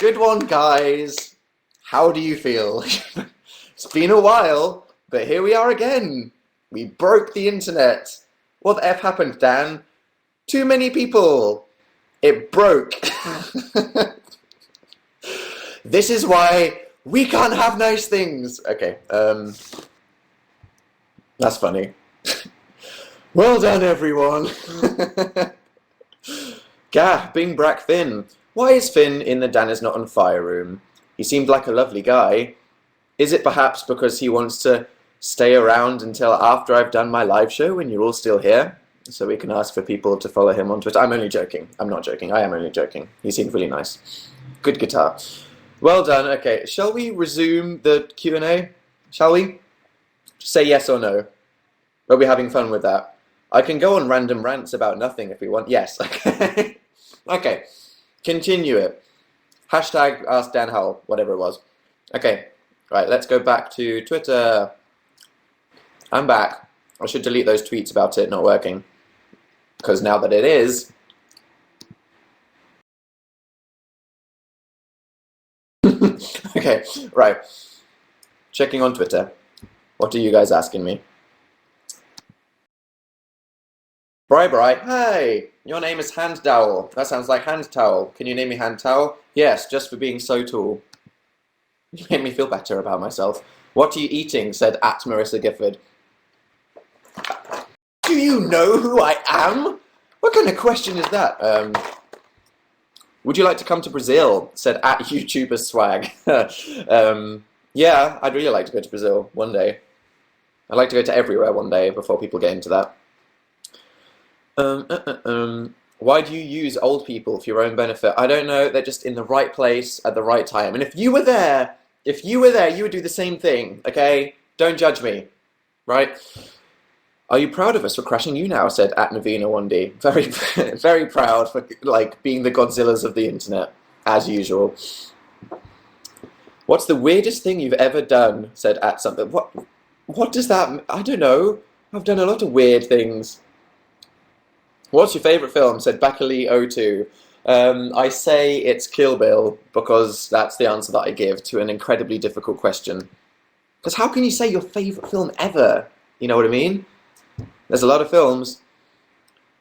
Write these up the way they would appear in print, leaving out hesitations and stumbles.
Good one, guys. How do you feel? It's been a while, but here we are again. We broke the internet. What the F happened, Dan? Too many people. It broke. This is why we can't have nice things. Okay, that's funny. Well done, everyone. Gah, bing brack Finn. Why is Finn in the Dan is not on fire room? He seemed like a lovely guy. Is it perhaps because he wants to stay around until after I've done my live show when you're all still here? So we can ask for people to follow him on Twitter. I'm only joking. I'm not joking. I am only joking. He seemed really nice. Good guitar. Well done. Okay, shall we resume the Q&A? Shall we? Say yes or no. Are we having fun with that? I can go on random rants about nothing if we want. Yes. Okay. Okay. Continue it. Hashtag Ask Dan Hull, whatever it was. Okay. Right, let's go back to Twitter. I'm back. I should delete those tweets about it not working. Because now that it is... Okay, right. Checking on Twitter. What are you guys asking me? Bri, hey! Your name is Hand Dowel. That sounds like hand towel. Can you name me Hand Towel? Yes, just for being so tall. You made me feel better about myself. What are you eating? Said at Marissa Gifford. Do you know who I am? What kind of question is that? Would you like to come to Brazil? Said at YouTuber Swag. Yeah, I'd really like to go to Brazil one day. I'd like to go to everywhere one day before people get into that. Why do you use old people for your own benefit? I don't know. They're just in the right place at the right time. And if you were there, you would do the same thing. Okay? Don't judge me. Right? Are you proud of us for crashing Younow? Said at Navina 1D. Very, very proud for like being the Godzillas of the internet, as usual. What's the weirdest thing you've ever done? Said at something. What does that? I don't know. I've done a lot of weird things. What's your favourite film? Said Bakali02. I say it's Kill Bill because that's the answer that I give to an incredibly difficult question. Because how can you say your favourite film ever? You know what I mean? There's a lot of films.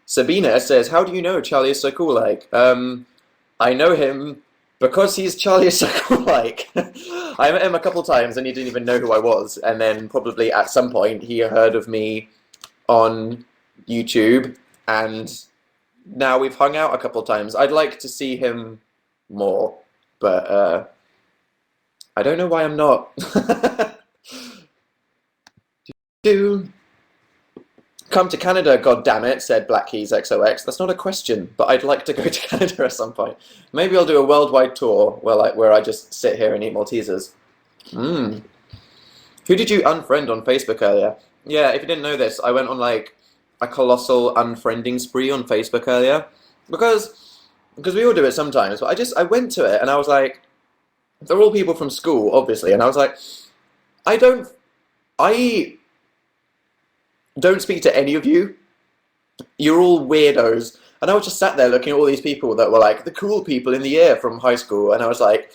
Sabina says, how do you know Charlie is so cool like? I know him because he's Charlie is so cool like. I met him a couple times and he didn't even know who I was. And then probably at some point he heard of me on YouTube. And now we've hung out a couple times. I'd like to see him more, but I don't know why I'm not. Come to Canada, goddammit, said Black Keys XOX. That's not a question, but I'd like to go to Canada at some point. Maybe I'll do a worldwide tour where I just sit here and eat Maltesers. Who did you unfriend on Facebook earlier? Yeah, if you didn't know this, I went on like a colossal unfriending spree on Facebook earlier because we all do it sometimes, but I went to it and I was like, they're all people from school, obviously, and I was like, I don't speak to any of you. You're all weirdos. And I was just sat there looking at all these people that were like the cool people in the year from high school, and I was like,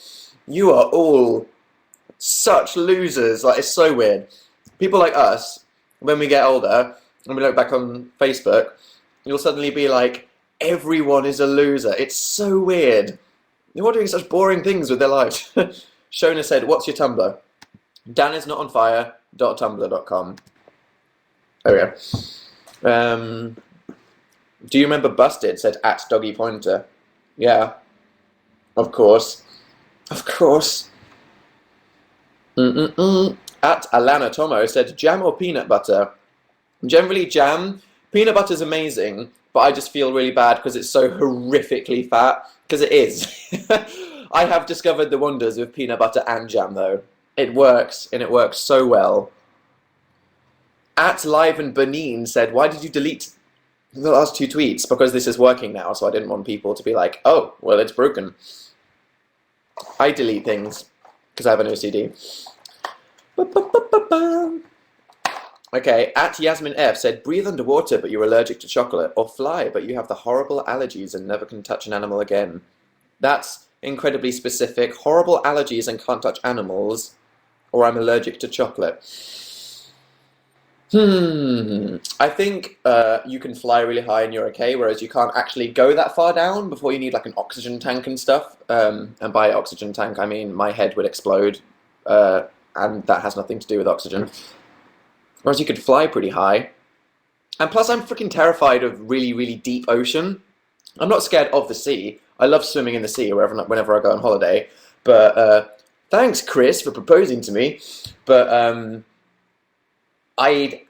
you are all such losers. Like, it's so weird. People like us, when we get older, and we look back on Facebook, you'll suddenly be like, everyone is a loser. It's so weird. You're all doing such boring things with their lives. Shona said, what's your Tumblr? danisnotonfire.tumblr.com. There we go. Do you remember Busted? Said at Doggy Pointer. Yeah. Of course. Of course. At Alana Tomo said, jam or peanut butter? Generally jam. Peanut butter's amazing, but I just feel really bad because it's so horrifically fat. Because it is. I have discovered the wonders of peanut butter and jam, though. It works, and it works so well. At Live and Benin said, why did you delete the last two tweets? Because this is working now, so I didn't want people to be like, oh, well, it's broken. I delete things because I have an OCD. Okay, at Yasmin F said, breathe underwater but you're allergic to chocolate, or fly but you have the horrible allergies and never can touch an animal again. That's incredibly specific, horrible allergies and can't touch animals, or I'm allergic to chocolate. I think you can fly really high and you're okay, whereas you can't actually go that far down before you need like an oxygen tank and stuff. And by oxygen tank, I mean my head would explode, and that has nothing to do with oxygen. Whereas you could fly pretty high. And plus, I'm freaking terrified of really, really deep ocean. I'm not scared of the sea. I love swimming in the sea whenever I go on holiday. But thanks, Chris, for proposing to me. But like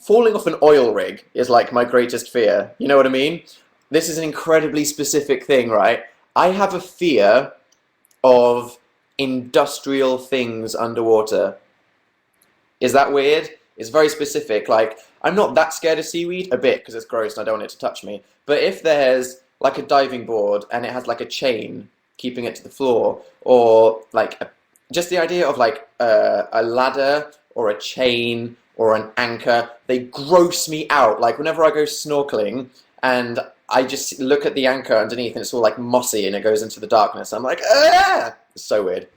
falling off an oil rig is like my greatest fear. You know what I mean? This is an incredibly specific thing, right? I have a fear of industrial things underwater. Is that weird? It's very specific. Like, I'm not that scared of seaweed, a bit, because it's gross and I don't want it to touch me. But if there's like a diving board and it has like a chain keeping it to the floor, or like just the idea of like a ladder or a chain or an anchor, they gross me out. Like whenever I go snorkeling and I just look at the anchor underneath and it's all like mossy and it goes into the darkness, I'm like, ah! It's so weird.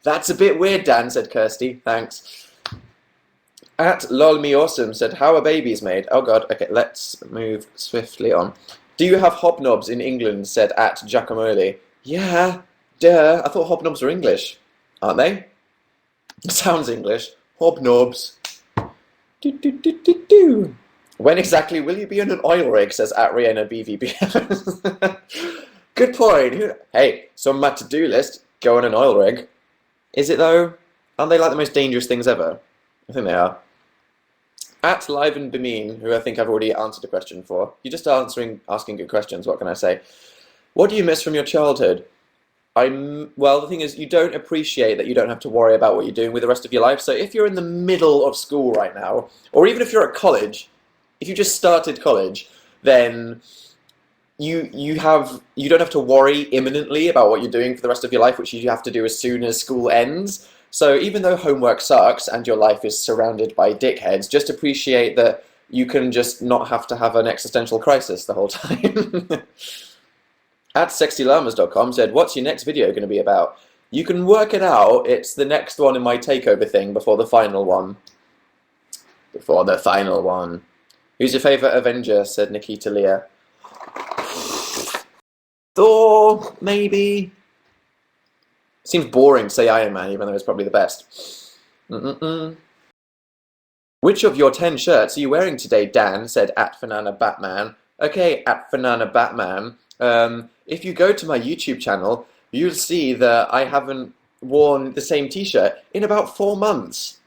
That's a bit weird, Dan, said Kirsty. Thanks. At lolmeawesome said, how are babies made? Oh god, okay, let's move swiftly on. Do you have hobnobs in England? Said at Giacomoli. Yeah, duh, I thought hobnobs were English. Aren't they? Sounds English. Hobnobs. Do. When exactly will you be on an oil rig? Says at Rihanna BVB. Good point. Hey, so on my to-do list, go on an oil rig. Is it though? Aren't they like the most dangerous things ever? I think they are. At Live and Bemean, who I think I've already answered the question for. You're just asking good questions, what can I say? What do you miss from your childhood? Well, the thing is, you don't appreciate that you don't have to worry about what you're doing with the rest of your life. So if you're in the middle of school right now, or even if you're at college, if you just started college, then you don't have to worry imminently about what you're doing for the rest of your life, which you have to do as soon as school ends. So even though homework sucks and your life is surrounded by dickheads, just appreciate that you can just not have to have an existential crisis the whole time. At sexyllamas.com said, what's your next video going to be about? You can work it out. It's the next one in my takeover thing before the final one. Before the final one. Who's your favourite Avenger? Said Nikita Leah. Thor, maybe? Seems boring to say Iron Man, even though it's probably the best. Which of your 10 shirts are you wearing today, Dan? Said at Fanana Batman. Okay, at Fanana Batman. If you go to my YouTube channel, you'll see that I haven't worn the same t-shirt in about 4 months.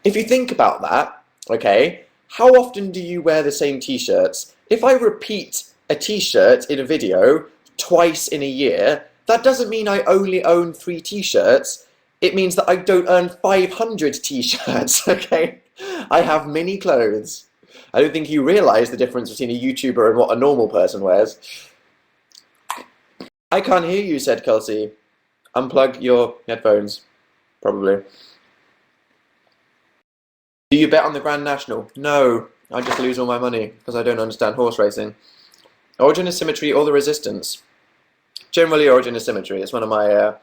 If you think about that, okay, how often do you wear the same t-shirts? If I repeat a t-shirt in a video twice in a year, that doesn't mean I only own 3 t-shirts. It means that I don't own 500 t-shirts, okay? I have many clothes. I don't think you realise the difference between a YouTuber and what a normal person wears. I can't hear you, said Kelsey. Unplug your headphones, probably. Do you bet on the Grand National? No, I just lose all my money because I don't understand horse racing. Origin of Symmetry or the Resistance? Generally Origin of Symmetry. It's one of my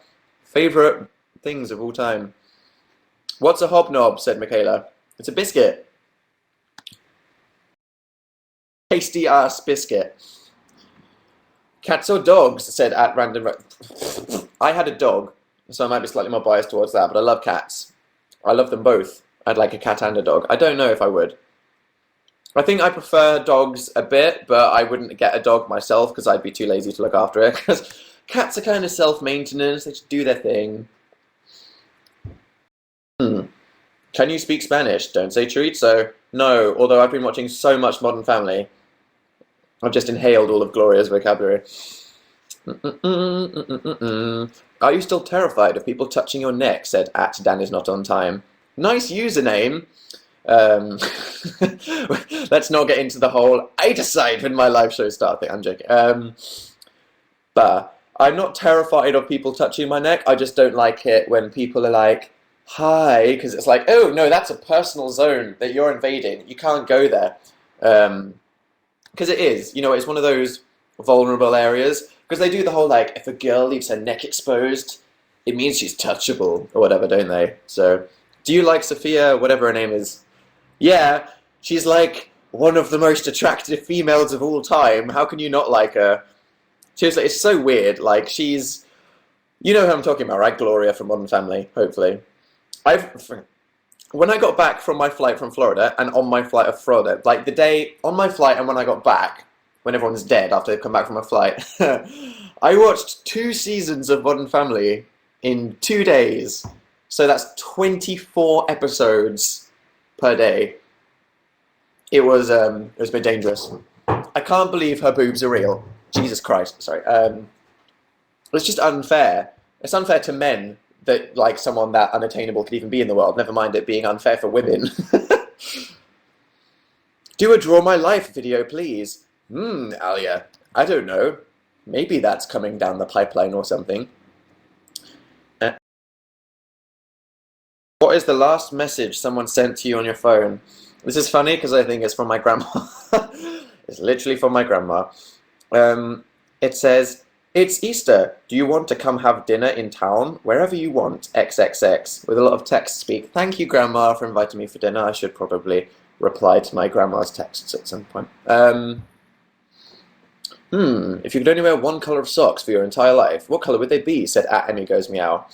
favourite things of all time. What's a hobnob? Said Michaela. It's a biscuit. Tasty ass biscuit. Cats or dogs? Said at random. I had a dog, so I might be slightly more biased towards that, but I love cats. I love them both. I'd like a cat and a dog. I don't know if I would. I think I prefer dogs a bit, but I wouldn't get a dog myself because I'd be too lazy to look after it. Because cats are kind of self-maintenance. They just do their thing. Can you speak Spanish? Don't say chorizo. No, although I've been watching so much Modern Family. I've just inhaled all of Gloria's vocabulary. Are you still terrified of people touching your neck? Said at Dan is not on time. Nice username. Let's not get into the whole I decide when my live show starts thing. I'm joking. But I'm not terrified of people touching my neck. I just don't like it when people are like, hi, because it's like, oh no, that's a personal zone that you're invading. You can't go there. Because it is, you know, it's one of those vulnerable areas. Because they do the whole, like, if a girl leaves her neck exposed, it means she's touchable, or whatever, don't they? So, do you like Sophia, whatever her name is? Yeah, she's like one of the most attractive females of all time. How can you not like her? Seriously, it's so weird. Like, she's... You know who I'm talking about, right? Gloria from Modern Family, hopefully. When I got back from my flight from Florida, and on my flight of Florida, like the day on my flight and when I got back, when everyone's dead after they've come back from a flight, I watched 2 seasons of Modern Family in 2 days. So that's 24 episodes per day. It was a bit dangerous. I can't believe her boobs are real. Jesus Christ, sorry. It's just unfair. It's unfair to men that like someone that unattainable could even be in the world. Never mind it being unfair for women. Do a Draw My Life video, please. Alia, I don't know. Maybe that's coming down the pipeline or something. What is the last message someone sent to you on your phone? This is funny because I think it's from my grandma. It's literally from my grandma. It says, "It's Easter. Do you want to come have dinner in town? Wherever you want, XXX." With a lot of text speak. Thank you, Grandma, for inviting me for dinner. I should probably reply to my grandma's texts at some point. If you could only wear one colour of socks for your entire life, what colour would they be? Said Emmy Goes Meow.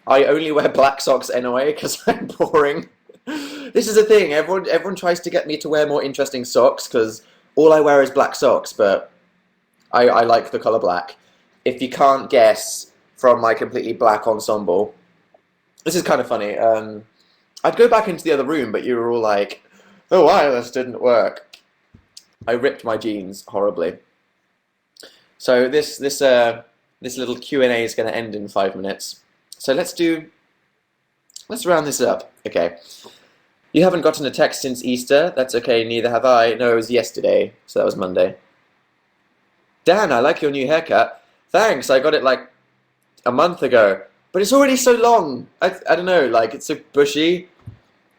I only wear black socks anyway because I'm boring. This is the thing. Everyone tries to get me to wear more interesting socks because all I wear is black socks, but I like the colour black. If you can't guess from my completely black ensemble, this is kind of funny. I'd go back into the other room, but you were all like, "The wireless didn't work." I ripped my jeans horribly. So this little Q&A is going to end in 5 minutes. So let's round this up. Okay. You haven't gotten a text since Easter. That's okay, neither have I. No, it was yesterday, so that was Monday. Dan, I like your new haircut. Thanks, I got it like a month ago. But it's already so long. I don't know, like it's so bushy.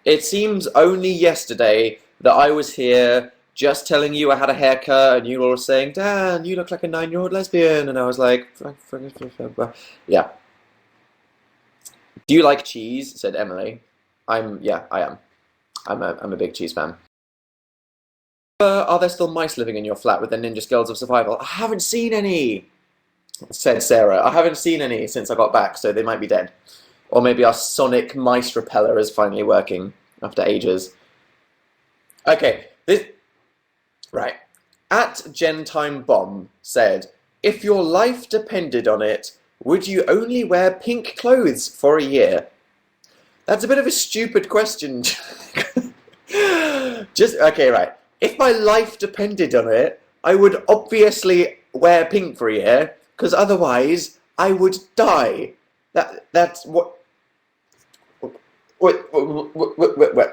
It seems only yesterday that I was here just telling you I had a haircut and you were all saying, "Dan, you look like a 9-year-old lesbian." And I was like, yeah. Do you like cheese? Said Emily. Yeah, I am. I'm a big cheese fan. Are there still mice living in your flat with the ninja skills of survival? I haven't seen any, said Sarah. I haven't seen any since I got back, so they might be dead. Or maybe our sonic mice repeller is finally working after ages. Okay, right. At Gentime Bomb said, "If your life depended on it, would you only wear pink clothes for a year?" That's a bit of a stupid question. Okay, right. If my life depended on it, I would obviously wear pink for a year, because otherwise I would die. That's what...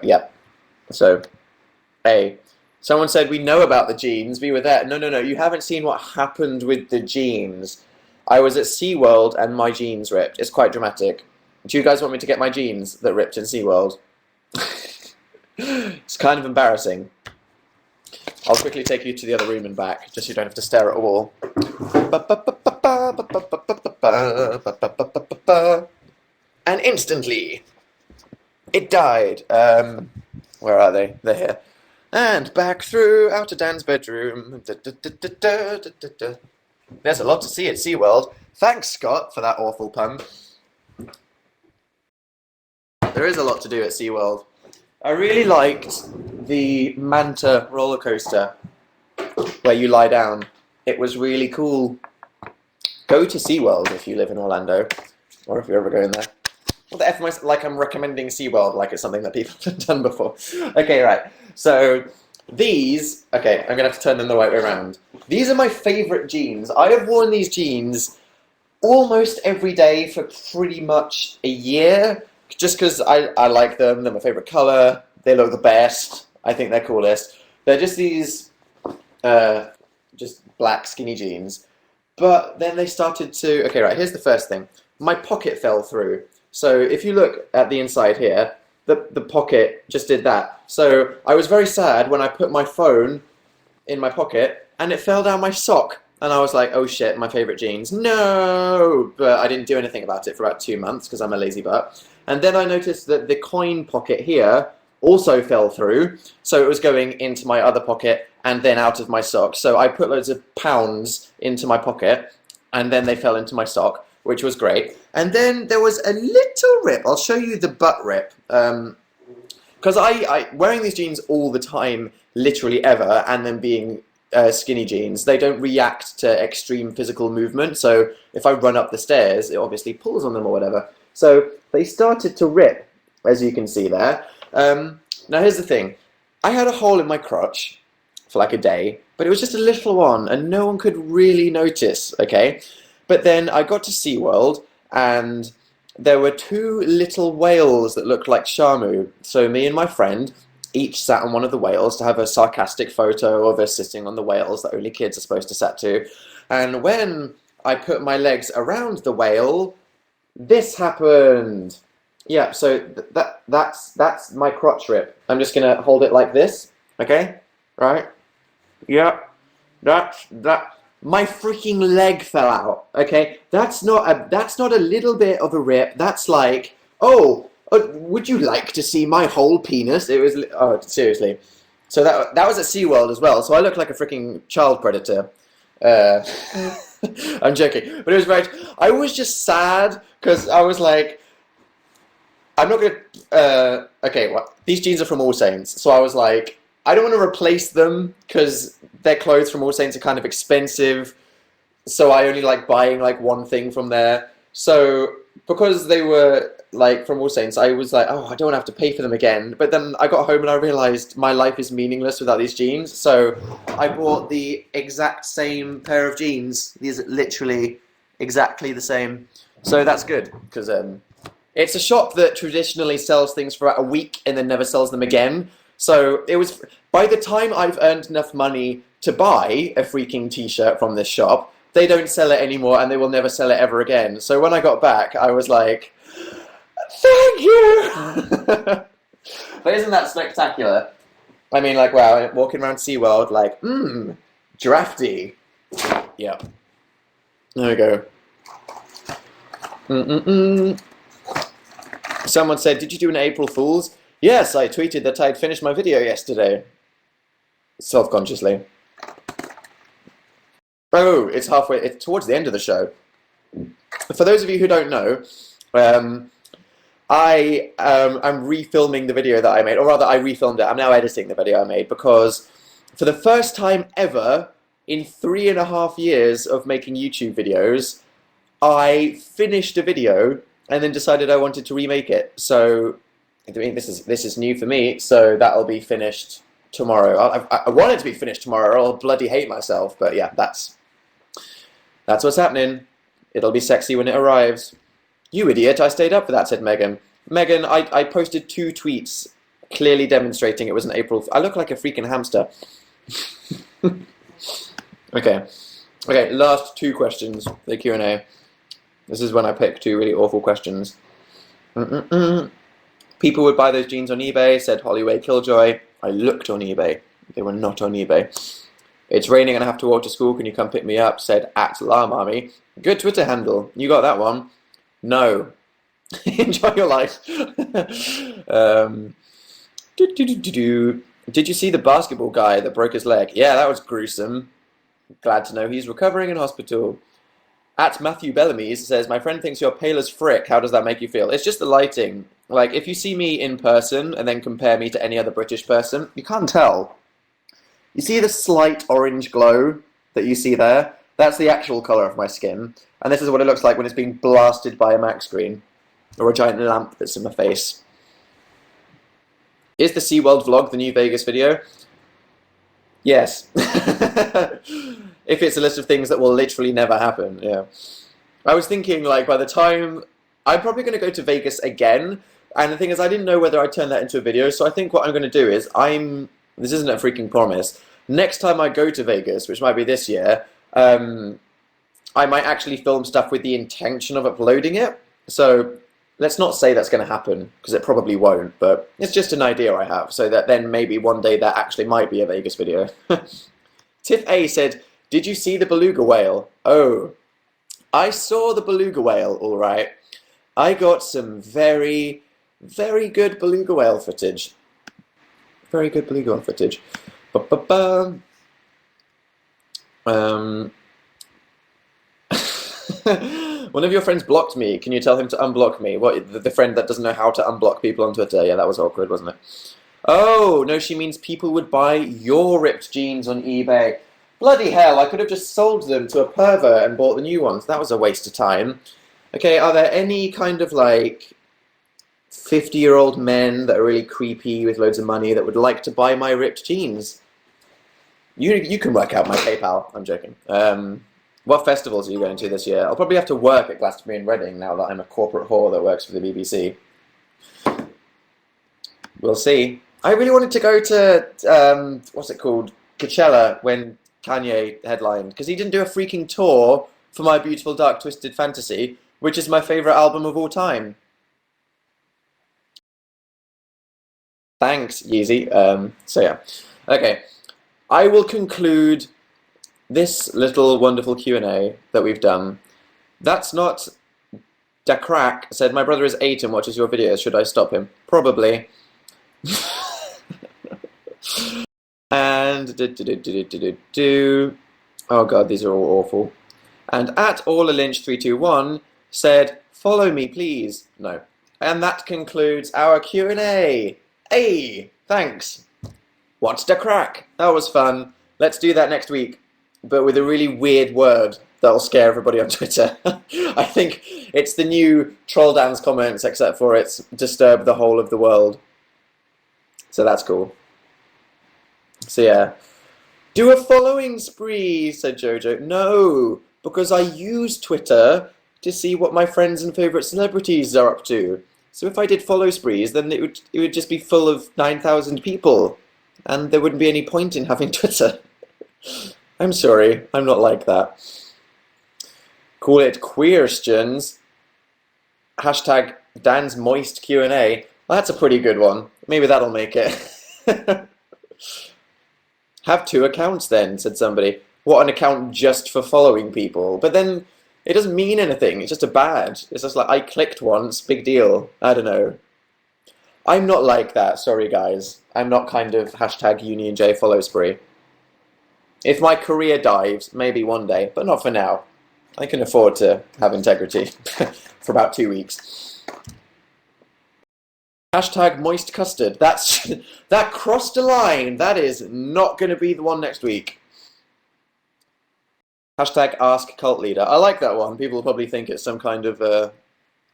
Yeah. So, A. Someone said, "We know about the jeans. We were there." No. You haven't seen what happened with the jeans. I was at SeaWorld and my jeans ripped. It's quite dramatic. Do you guys want me to get my jeans that ripped in SeaWorld? It's kind of embarrassing. I'll quickly take you to the other room and back, just so you don't have to stare at a wall. And instantly, it died. Where are they? They're here. And back through out to Dan's bedroom. There's a lot to see at SeaWorld. Thanks, Scott, for that awful pun. There is a lot to do at SeaWorld. I really liked the Manta roller coaster where you lie down. It was really cool. Go to SeaWorld if you live in Orlando, or if you're ever going there. What the F am I, like I'm recommending SeaWorld like it's something that people have done before. Okay, right. So these, okay, I'm going to have to turn them the right way around. These are my favourite jeans. I have worn these jeans almost every day for pretty much a year, just because I like them. They're my favourite colour. They look the best. I think they're coolest. They're just these just black skinny jeans. But then they started to... Okay, right, here's the first thing. My pocket fell through. So if you look at the inside here, the pocket just did that. So I was very sad when I put my phone in my pocket and it fell down my sock. And I was like, oh shit, my favorite jeans. No! But I didn't do anything about it for about 2 months because I'm a lazy butt. And then I noticed that the coin pocket here also fell through. So it was going into my other pocket and then out of my sock. So I put loads of pounds into my pocket and then they fell into my sock, which was great. And then there was a little rip. I'll show you the butt rip. Because I wearing these jeans all the time, literally ever, and then being skinny jeans, they don't react to extreme physical movement. So if I run up the stairs, it obviously pulls on them or whatever. So they started to rip, as you can see there. Now here's the thing. I had a hole in my crotch for like a day, but it was just a little one, and no one could really notice, okay? But then I got to SeaWorld, and there were two little whales that looked like Shamu. So me and my friend each sat on one of the whales to have a sarcastic photo of us sitting on the whales that only kids are supposed to sit to. And when I put my legs around the whale, this happened. Yeah, so that's my crotch rip. I'm just gonna hold it like this, okay? Right? Yeah. That my freaking leg fell out. Okay? That's not a little bit of a rip. That's like, oh, would you like to see my whole penis? It was, oh, seriously. So that was at SeaWorld as well. So I look like a freaking child predator. I'm joking. But it was right. I was just sad because I was like, I'm not gonna. Okay, well, these jeans are from All Saints, so I was like, I don't want to replace them because their clothes from All Saints are kind of expensive. So I only like buying like one thing from there. So because they were like from All Saints, I was like, oh, I don't want to have to pay for them again. But then I got home and I realized my life is meaningless without these jeans. So I bought the exact same pair of jeans. These are literally exactly the same. So that's good because it's a shop that traditionally sells things for about a week and then never sells them again. So it was, by the time I've earned enough money to buy a freaking t-shirt from this shop, they don't sell it anymore and they will never sell it ever again. So when I got back, I was like, thank you! But isn't that spectacular? I mean, like, wow, walking around SeaWorld, like, drafty. Yep. There we go. Someone said, did you do an April Fool's? Yes, I tweeted that I'd finished my video yesterday. Self-consciously. Oh, it's halfway, it's towards the end of the show. For those of you who don't know, I'm refilming the video that I made, or rather I refilmed it. I'm now editing the video I made because for the first time ever in 3.5 years of making YouTube videos, I finished a video and then decided I wanted to remake it. So, I mean, this is new for me, so that'll be finished tomorrow. I want it to be finished tomorrow, or I'll bloody hate myself, but yeah, that's what's happening. It'll be sexy when it arrives. You idiot, I stayed up for that, said Megan. Megan, I posted 2 tweets clearly demonstrating it was an April... I look like a freaking hamster. Okay, last 2 questions, the Q&A. This is when I pick 2 really awful questions. People would buy those jeans on eBay, said Hollyway Killjoy. I looked on eBay. They were not on eBay. It's raining and I have to walk to school. Can you come pick me up? Said @LaMami. Good Twitter handle. You got that one. No. Enjoy your life. Did you see the basketball guy that broke his leg? Yeah, that was gruesome. Glad to know he's recovering in hospital. @Matthew Bellamy says, my friend thinks you're pale as frick. How does that make you feel? It's just the lighting. Like, if you see me in person and then compare me to any other British person, you can't tell. You see the slight orange glow that you see there? That's the actual colour of my skin. And this is what it looks like when it's being blasted by a Mac screen. Or a giant lamp that's in my face. Is the SeaWorld vlog the new Vegas video? Yes. If it's a list of things that will literally never happen, yeah. I was thinking, like, by the time... I'm probably going to go to Vegas again. And the thing is, I didn't know whether I'd turn that into a video. So I think what I'm going to do is, this isn't a freaking promise. Next time I go to Vegas, which might be this year, I might actually film stuff with the intention of uploading it. So let's not say that's going to happen, because it probably won't. But it's just an idea I have. So that then maybe one day that actually might be a Vegas video. Tiff A said, Did you see the beluga whale? Oh, I saw the beluga whale, all right. I got some very, very good beluga whale footage. Very good beluga whale footage. Ba-ba-ba. One of your friends blocked me. Can you tell him to unblock me? What, the friend that doesn't know how to unblock people on Twitter? Yeah, that was awkward, wasn't it? Oh, no, she means people would buy your ripped jeans on eBay. Bloody hell, I could have just sold them to a pervert and bought the new ones. That was a waste of time. Okay, are there any kind of like 50-year-old men that are really creepy with loads of money that would like to buy my ripped jeans? You can work out my PayPal. I'm joking. What festivals are you going to this year? I'll probably have to work at Glastonbury and Reading now that I'm a corporate whore that works for the BBC. We'll see. I really wanted to go to, what's it called? Coachella when Kanye headlined, because he didn't do a freaking tour for My Beautiful Dark Twisted Fantasy, which is my favourite album of all time. Thanks, Yeezy. So yeah. Okay. I will conclude this little wonderful Q&A that we've done. That's not Da Crack said, my brother is 8 and watches your videos. Should I stop him? Probably. And oh god, these are all awful. And at AllaLynch321 said, follow me please. No. And that concludes our Q&A. Hey, thanks. What's the crack? That was fun. Let's do that next week, but with a really weird word that'll scare everybody on Twitter. I think it's the new Troll Dance comments, except for it's disturb the whole of the world. So that's cool. So yeah. Do a following spree, said Jojo. No, because I use Twitter to see what my friends and favourite celebrities are up to. So if I did follow sprees, then it would just be full of 9,000 people. And there wouldn't be any point in having Twitter. I'm sorry, I'm not like that. Call it Queerstians. Hashtag Dan's Moist Q&A. Well, that's a pretty good one. Maybe that'll make it. Have 2 accounts then, said somebody. What, an account just for following people? But then it doesn't mean anything. It's just a badge. It's just like, I clicked once, big deal. I don't know. I'm not like that, sorry guys. I'm not kind of hashtag UnionJ follow spree. If my career dives, maybe one day, but not for now. I can afford to have integrity for about 2 weeks. Hashtag moist custard. That crossed a line. That is not going to be the one next week. Hashtag ask cult leader. I like that one. People will probably think it's some kind of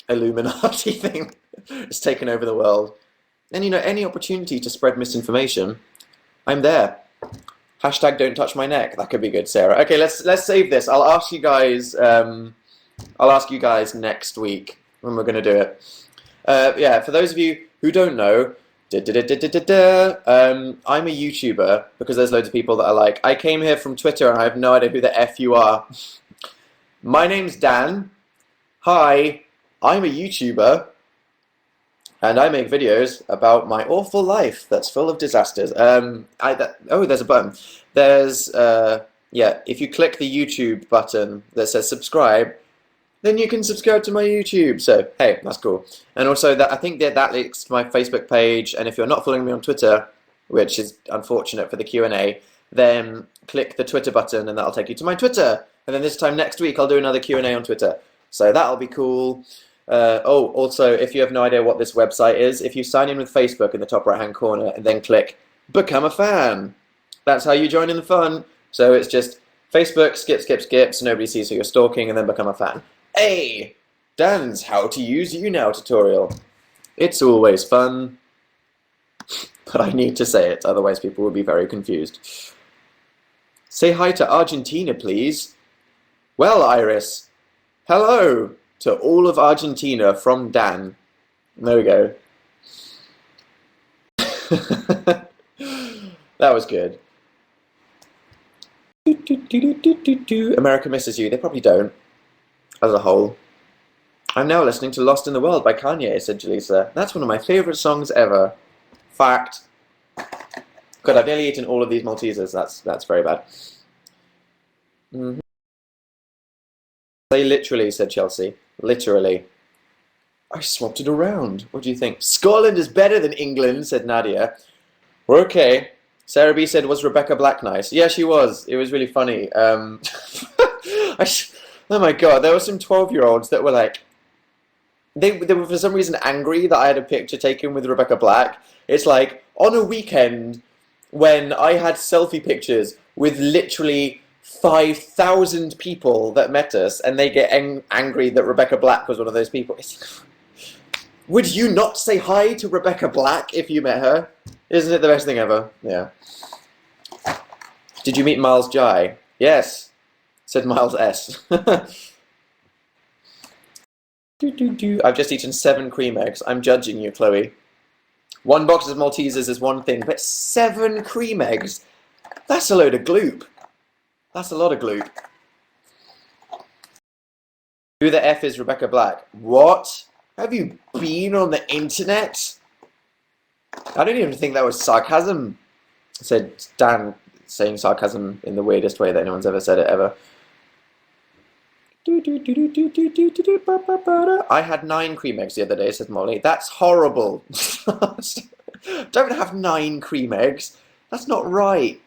Illuminati thing. It's taken over the world. And you know, any opportunity to spread misinformation, I'm there. Hashtag don't touch my neck. That could be good, Sarah. Okay, let's save this. I'll ask you guys next week when we're going to do it. Yeah, for those of you who don't know, I'm a YouTuber because there's loads of people that are like, I came here from Twitter and I have no idea who the F you are. My name's Dan. Hi, I'm a YouTuber. And I make videos about my awful life that's full of disasters. Oh, there's a button. There's, yeah, if you click the YouTube button that says subscribe, then you can subscribe to my YouTube. So, hey, that's cool. And also, I think that links to my Facebook page. And if you're not following me on Twitter, which is unfortunate for the Q&A, then click the Twitter button and that'll take you to my Twitter. And then this time next week, I'll do another Q&A on Twitter. So that'll be cool. Also, if you have no idea what this website is, if you sign in with Facebook in the top right-hand corner and then click Become a Fan, that's how you join in the fun. So it's just Facebook, skip, so nobody sees who you're stalking, and then become a fan. Hey! Dan's How to Use Younow tutorial. It's always fun, but I need to say it, otherwise people will be very confused. Say hi to Argentina, please. Well, Iris, hello to all of Argentina from Dan. There we go. That was good. America misses you. They probably don't, as a whole. I'm now listening to Lost in the World by Kanye, said Jaleesa. That's one of my favourite songs ever. Fact. God, I've nearly eaten all of these Maltesers. That's very bad. Mhm. They literally, said Chelsea. Literally. I swapped it around. What do you think? Scotland is better than England, said Nadia. We're okay. Sarah B said, was Rebecca Black nice? Yeah, she was. It was really funny. Oh my god, there were some 12-year-olds that were like, they were for some reason angry that I had a picture taken with Rebecca Black. It's like, on a weekend when I had selfie pictures with literally 5,000 people that met us, and they get angry that Rebecca Black was one of those people. Would you not say hi to Rebecca Black if you met her? Isn't it the best thing ever? Yeah. Did you meet Miles Jai? Yes, said Miles S. I've just eaten 7 cream eggs. I'm judging you, Chloe. 1 box of Maltesers is one thing, but 7 cream eggs? That's a load of gloop. That's a lot of gloop. Who the F is Rebecca Black? What? Have you been on the internet? I don't even think that was sarcasm, said Dan, saying sarcasm in the weirdest way that anyone's ever said it ever. I had 9 cream eggs the other day, said Molly. That's horrible. Don't have 9 cream eggs. That's not right.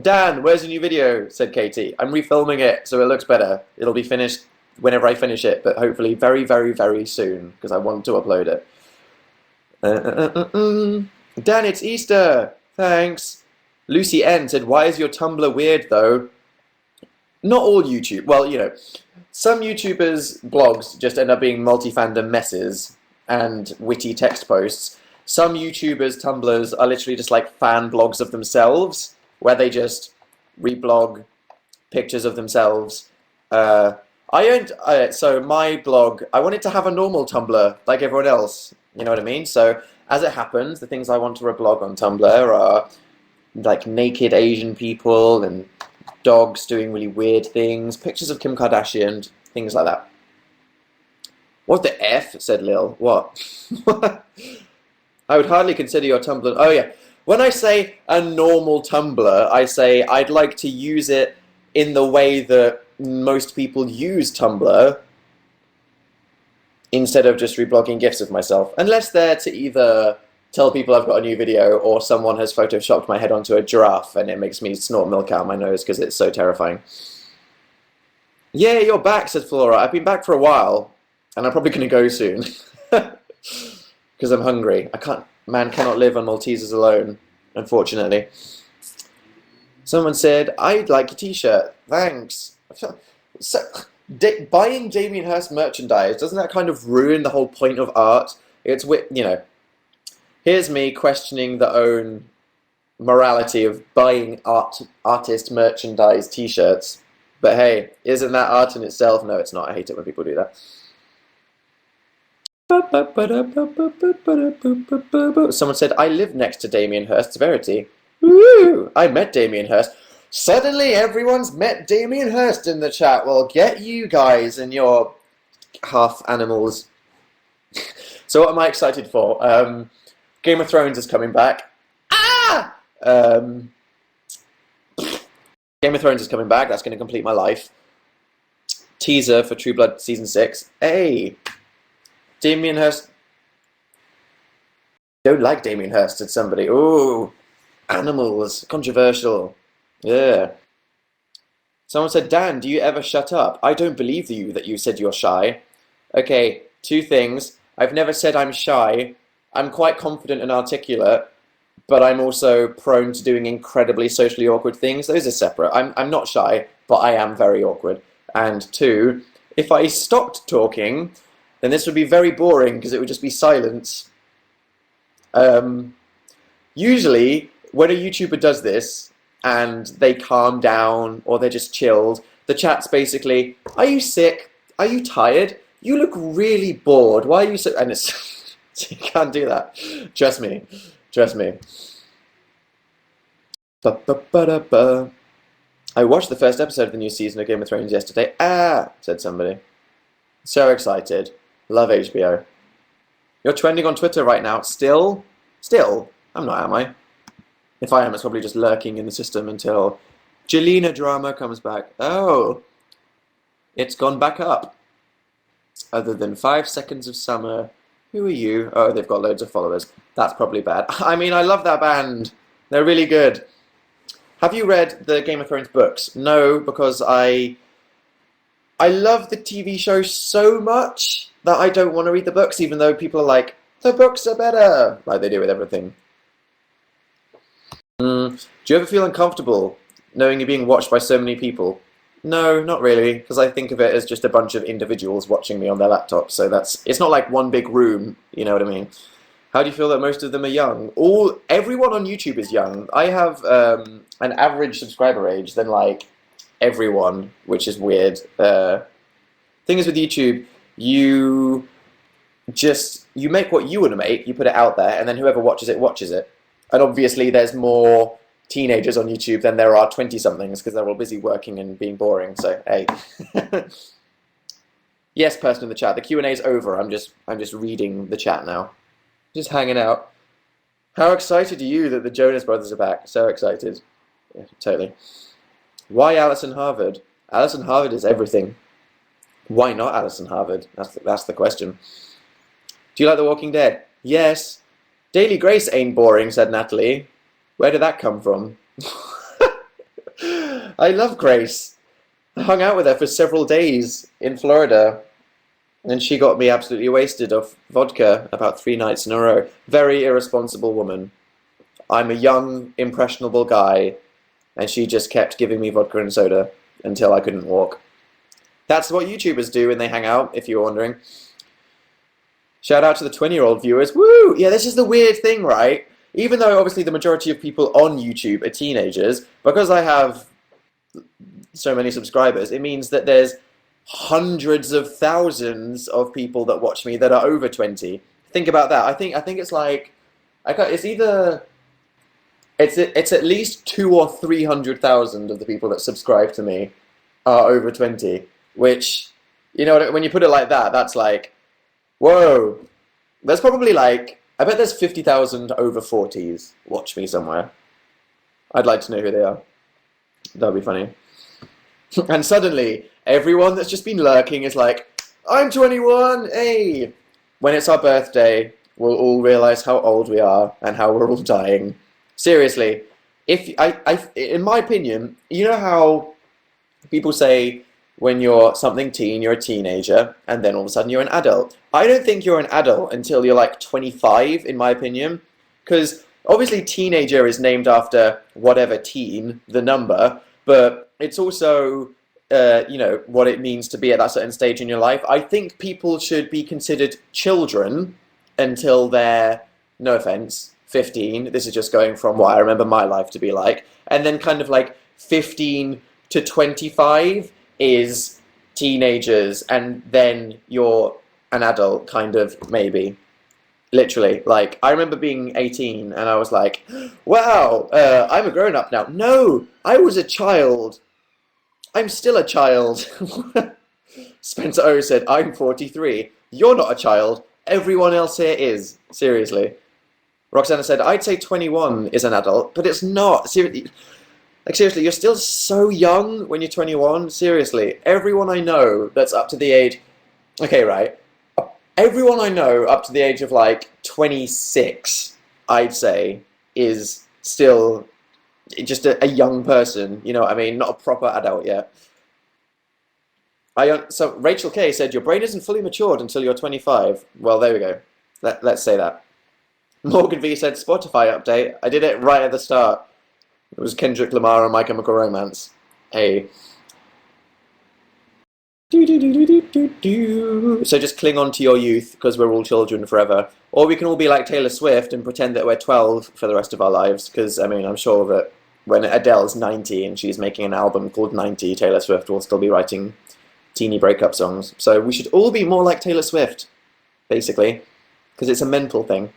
Dan, where's the new video? Said Katie. I'm refilming it so it looks better. It'll be finished whenever I finish it, but hopefully very, very, very soon because I want to upload it. Dan, it's Easter. Thanks. Lucy N said, why is your Tumblr weird though? Not all YouTube. Well, you know, some YouTubers' blogs just end up being multi-fandom messes and witty text posts. Some YouTubers' Tumblrs are literally just like fan blogs of themselves, where they just reblog pictures of themselves. So my blog, I wanted to have a normal Tumblr like everyone else. You know what I mean? So as it happens, the things I want to reblog on Tumblr are like naked Asian people and dogs doing really weird things, pictures of Kim Kardashian, things like that. What the F? Said Lil. What? I would hardly consider your Tumblr. Oh yeah. When I say a normal Tumblr, I say I'd like to use it in the way that most people use Tumblr instead of just reblogging GIFs of myself. Unless they're to either tell people I've got a new video or someone has photoshopped my head onto a giraffe and it makes me snort milk out of my nose because it's so terrifying. Yeah, you're back, said Flora. I've been back for a while and I'm probably going to go soon because I'm hungry. Man cannot live on Maltesers alone, unfortunately. Someone said, I'd like a t-shirt. Thanks. So, buying Damien Hirst merchandise, doesn't that kind of ruin the whole point of art? It's, you know, here's me questioning the own morality of buying artist merchandise t-shirts. But hey, isn't that art in itself? No, it's not. I hate it when people do that. Someone said, I live next to Damien Hirst's Verity. Woo! I met Damien Hirst. Suddenly everyone's met Damien Hirst in the chat. Well, get you guys and your half animals. So what am I excited for? Game of Thrones is coming back. Ah! Game of Thrones is coming back. That's going to complete my life. Teaser for True Blood Season 6. Hey! Damien Hirst. Don't like Damien Hirst, said somebody. Ooh, animals. Controversial. Yeah. Someone said, Dan, do you ever shut up? I don't believe you that you said you're shy. Okay, 2 things. I've never said I'm shy. I'm quite confident and articulate, but I'm also prone to doing incredibly socially awkward things. Those are separate. I'm not shy, but I am very awkward. And 2, if I stopped talking, then this would be very boring because it would just be silence. Usually, when a YouTuber does this and they calm down or they're just chilled, the chat's basically, are you sick? Are you tired? You look really bored. Why are you so... And it's... you can't do that. Trust me. Trust me. Ba-ba-ba-da-ba. I watched the first episode of the new season of Game of Thrones yesterday. Ah, said somebody. So excited. Love HBO. You're trending on Twitter right now. Still? Still? I'm not, am I? If I am, it's probably just lurking in the system until Jelena drama comes back. Oh, it's gone back up. Other than 5 seconds of summer. Who are you? Oh, they've got loads of followers. That's probably bad. I mean, I love that band. They're really good. Have you read the Game of Thrones books? No, because I love the TV show so much that I don't want to read the books, even though people are like, the books are better, like they do with everything. Do you ever feel uncomfortable knowing you're being watched by so many people? No, not really, because I think of it as just a bunch of individuals watching me on their laptops. So it's not like one big room, you know what I mean? How do you feel that most of them are young? Everyone on YouTube is young. I have an average subscriber age than like everyone, which is weird. Thing is with YouTube, you make what you want to make, you put it out there, and then whoever watches it. And obviously there's more teenagers on YouTube than there are 20-somethings because they're all busy working and being boring. So hey, yes, person in the chat. The Q&A is over. I'm just reading the chat now, just hanging out. How excited are you that the Jonas Brothers are back? So excited. Yeah, totally. Why Alison Harvard? Alison Harvard is everything. Why not Alison Harvard? That's the question. Do you like The Walking Dead? Yes. Daily Grace ain't boring, said Natalie. Where did that come from? I love Grace. I hung out with her for several days in Florida, and she got me absolutely wasted off vodka about 3 nights in a row. Very irresponsible woman. I'm a young, impressionable guy, and she just kept giving me vodka and soda until I couldn't walk. That's what YouTubers do when they hang out, if you're wondering. Shout out to the 20-year-old viewers. Woo! Yeah, this is the weird thing, right? Even though obviously the majority of people on YouTube are teenagers, because I have so many subscribers, it means that there's hundreds of thousands of people that watch me that are over 20. Think about that. I think it's like it's at least 200,000 or 300,000 of the people that subscribe to me are over 20, which, you know, when you put it like that, that's like, whoa. There's probably like, I bet there's 50,000 over 40s watch me somewhere. I'd like to know who they are. That would be funny. And suddenly, everyone that's just been lurking is like, I'm 21, hey! When it's our birthday, we'll all realize how old we are and how we're all dying. Seriously, in my opinion, you know how people say when you're something teen, you're a teenager, and then all of a sudden you're an adult. I don't think you're an adult until you're like 25, in my opinion, because obviously teenager is named after whatever teen, the number, but it's also, you know, what it means to be at that certain stage in your life. I think people should be considered children until they're, no offense, 15. This is just going from what I remember my life to be like. And then kind of like 15 to 25 is teenagers, and then you're an adult, kind of, maybe. Literally. Like, I remember being 18 and I was like, wow, I'm a grown-up now. No, I was a child. I'm still a child. Spencer O said, I'm 43. You're not a child. Everyone else here is. Seriously. Roxana said, I'd say 21 is an adult, but it's not. Seriously, you're still so young when you're 21. Seriously, everyone I know that's up to the age... Okay, right. Everyone I know up to the age of like 26, I'd say, is still just a young person. You know what I mean? Not a proper adult yet. So Rachel K said, your brain isn't fully matured until you're 25. Well, there we go. Let's say that. Morgan V said, Spotify update. I did it right at the start. It was Kendrick Lamar and My Chemical Romance. Hey. So just cling on to your youth, because we're all children forever. Or we can all be like Taylor Swift and pretend that we're 12 for the rest of our lives, because, I mean, I'm sure that when Adele's 90 and she's making an album called 90, Taylor Swift will still be writing teeny breakup songs. So we should all be more like Taylor Swift, basically, because it's a mental thing.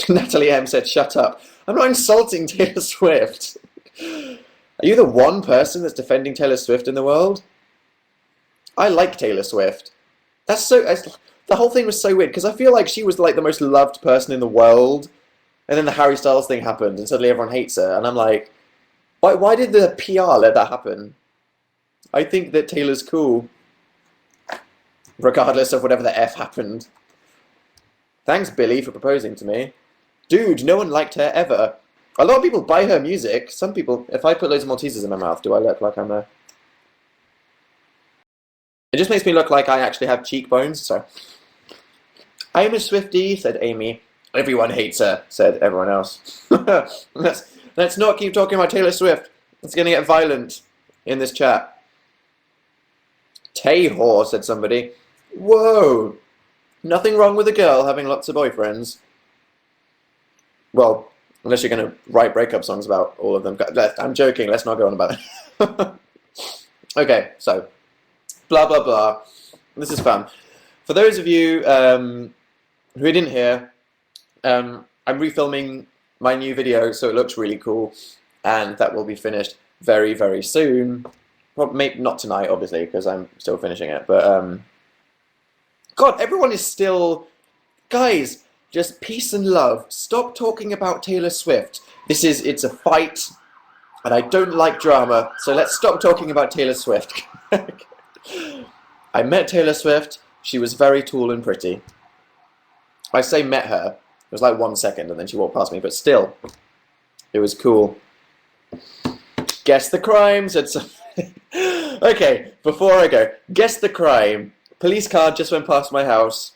Natalie M said, shut up. I'm not insulting Taylor Swift. Are you the one person that's defending Taylor Swift in the world? I like Taylor Swift. The whole thing was so weird, because I feel like she was like the most loved person in the world, and then the Harry Styles thing happened, and suddenly everyone hates her, and I'm like, Why did the PR let that happen? I think that Taylor's cool, regardless of whatever the F happened. Thanks, Billy, for proposing to me. Dude, no one liked her ever. A lot of people buy her music. Some people, if I put loads of Maltesers in my mouth, do I look like I'm a... It just makes me look like I actually have cheekbones, so... I'm a Swiftie, said Amy. Everyone hates her, said everyone else. let's not keep talking about Taylor Swift. It's going to get violent in this chat. Tay-whore, said somebody. Whoa! Nothing wrong with a girl having lots of boyfriends. Well, unless you're going to write breakup songs about all of them. I'm joking, let's not go on about it. Okay, so, blah, blah, blah. This is fun. For those of you who didn't hear, I'm refilming my new video, so it looks really cool, and that will be finished very, very soon. Well, maybe not tonight, obviously, because I'm still finishing it, but, God, everyone is still... Guys, just peace and love. Stop talking about Taylor Swift. It's a fight, and I don't like drama, so let's stop talking about Taylor Swift. I met Taylor Swift. She was very tall and pretty. I say met her. It was like 1 second, and then she walked past me, but still, it was cool. Guess the crime, said somebody. Okay, before I go, guess the crime. Police car just went past my house.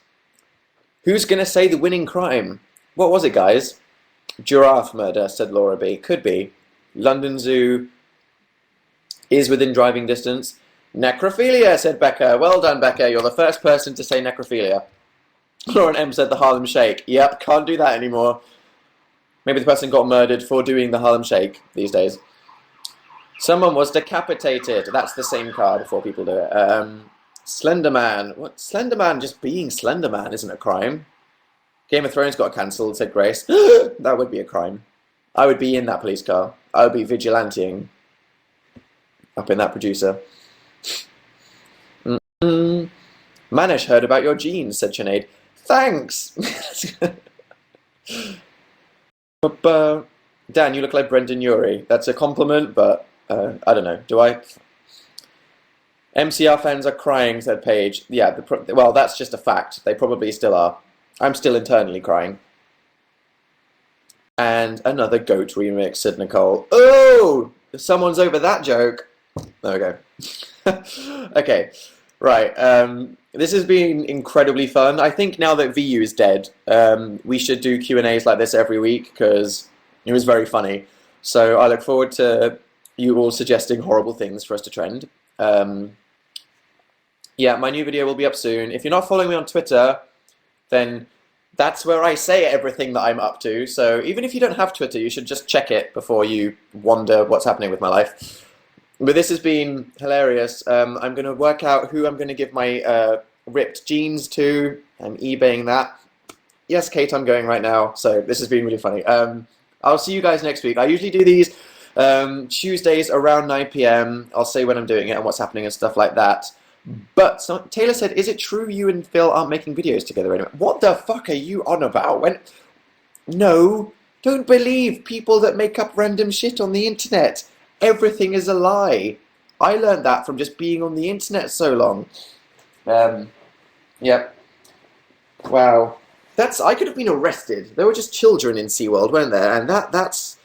Who's going to say the winning crime? What was it, guys? Giraffe murder, said Laura B. Could be. London Zoo is within driving distance. Necrophilia, said Becca. Well done, Becca. You're the first person to say necrophilia. Lauren M said the Harlem Shake. Yep, can't do that anymore. Maybe the person got murdered for doing the Harlem Shake these days. Someone was decapitated. That's the same car before people do it. Slenderman. What? Slenderman just being Slenderman isn't a crime. Game of Thrones got cancelled, said Grace. That would be a crime. I would be in that police car. I would be vigilanting up in that producer. Manish heard about your jeans, said Sinead. Thanks! Dan, you look like Brendan Urie. That's a compliment, but I don't know. Do I? MCR fans are crying, said Paige. Yeah, well, that's just a fact. They probably still are. I'm still internally crying. And another GOAT remix, said Nicole. Oh! Someone's over that joke. There we go. Okay, right. This has been incredibly fun. I think now that VU is dead, we should do Q&As like this every week because it was very funny. So I look forward to you all suggesting horrible things for us to trend. Yeah, my new video will be up soon. If you're not following me on Twitter, then that's where I say everything that I'm up to. So even if you don't have Twitter, you should just check it before you wonder what's happening with my life. But this has been hilarious. I'm going to work out who I'm going to give my ripped jeans to. I'm eBaying that. Yes, Kate, I'm going right now. So this has been really funny. I'll see you guys next week. I usually do these Tuesdays around 9 p.m. I'll say when I'm doing it and what's happening and stuff like that. But Taylor said, is it true you and Phil aren't making videos together anymore? What the fuck are you on about? No, don't believe people that make up random shit on the internet. Everything is a lie. I learned that from just being on the internet so long. Yep. Wow. I could have been arrested. There were just children in SeaWorld, weren't there? And that's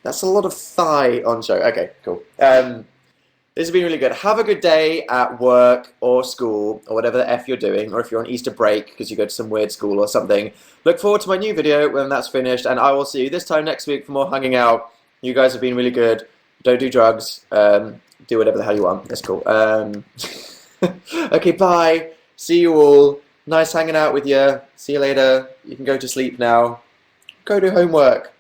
a lot of thigh on show. Okay, cool. This has been really good. Have a good day at work or school or whatever the F you're doing, or if you're on Easter break because you go to some weird school or something. Look forward to my new video when that's finished, and I will see you this time next week for more hanging out. You guys have been really good. Don't do drugs. Do whatever the hell you want. That's cool. Okay, bye. See you all. Nice hanging out with you. See you later. You can go to sleep now. Go do homework.